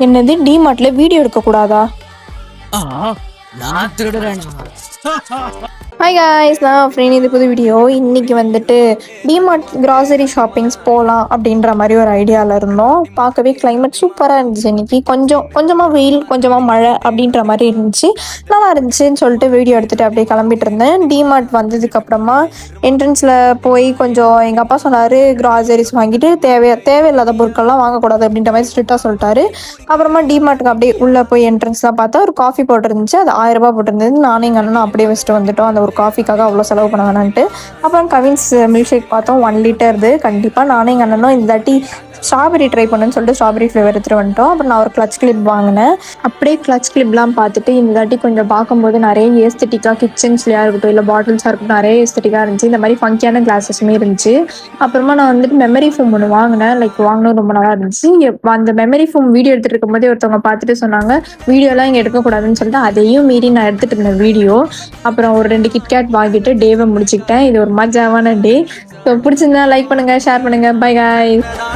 என்னது டிமார்ட்ல வீடியோ எடுக்கக்கூடாதா? நான் திருடுறேன். Hi guys, நான் ஃப்ரெண்ட். இது புது வீடியோ. இன்றைக்கி வந்துட்டு டிமார்ட் கிராசரி ஷாப்பிங்ஸ் போகலாம் அப்படின்ற மாதிரி ஒரு ஐடியாவில் இருந்தோம். பார்க்கவே கிளைமேட் சூப்பராக இருந்துச்சு. இன்றைக்கி கொஞ்சமாக வெயில், கொஞ்சமாக மழை அப்படின்ற மாதிரி இருந்துச்சு. நல்லா இருந்துச்சுன்னு சொல்லிட்டு வீடியோ எடுத்துகிட்டு அப்படியே கிளம்பிட்டு இருந்தேன். டிமார்ட் வந்ததுக்கப்புறமா என்ட்ரன்ஸில் போய் கொஞ்சம் எங்கள் அப்பா சொன்னார், கிராசரிஸ் வாங்கிட்டு தேவையில்லாத பொருட்கள்லாம் வாங்கக்கூடாது அப்படின்ற மாதிரி ஸ்ட்ரிக்டாக சொல்லிட்டாரு. அப்புறமா டிமார்ட்டுக்கு அப்படியே உள்ளே போய் என்ட்ரன்ஸ்லாம் பார்த்தா ஒரு காஃபி போட்டிருந்துச்சு. அது 1000 ரூபா போட்டிருந்தது. நானும் எங்கள் அண்ணனும் அப்படியே வச்சுட்டு வந்துட்டோம், அந்த ஒரு காஃபிக்காக அவ்வளோ செலவு பண்ண வேணான்ட்டு. அப்புறம் கவின்ஸ் மில்க் ஷேக் பார்த்தோம், 1 லிட்டர். கண்டிப்பாக நானும் எங்கள் அண்ணனும் இந்த தாட்டி ஸ்ட்ராபெரி ட்ரை பண்ணுன்னு சொல்லிட்டு ஸ்ட்ராபெரி ஃப்ளேவர் எடுத்துகிட்டு வந்துட்டோம். அப்புறம் நான் ஒரு கிளச் கிளிப் வாங்கினேன். அப்படியே கிளச் கிளிப்லாம் பார்த்துட்டு இந்த தாட்டி கொஞ்சம் பார்க்கும்போது நிறைய ஏஸ்தட்டிக்காக கிச்சன்ஸ்லையாக இருக்கட்டும் இல்லை பாட்டில்ஸாக இருக்கட்டும் நிறைய ஏஸ்தட்டிக்காக இருந்துச்சு. இந்த மாதிரி ஃபங்கியான கிளாஸஸுமே இருந்துச்சு. அப்புறமா நான் வந்துட்டு மெமரி ஃபோம் ஒன்று வாங்கினேன். வாங்கினது ரொம்ப நல்லா இருந்துச்சு. அந்த மெமரி ஃபோம் வீடியோ எடுத்துகிட்டு இருக்கும்போதே ஒருத்தவங்க பார்த்துட்டு சொன்னாங்க, வீடியோலாம் இங்கே எடுக்கக்கூடாதுன்னு சொல்லிட்டு அதையும் மீறி நான் எடுத்துகிட்டு இருந்தேன் வீடியோ. அப்புறம் ஒரு 2 கிட்கேட் வாங்கிட்டு டேவை முடிச்சுக்கிட்டேன். இது ஒரு மஜாவான டே. ஸோ பிடிச்சிருந்தா லைக் பண்ணுங்கள், ஷேர் பண்ணுங்கள். By guys.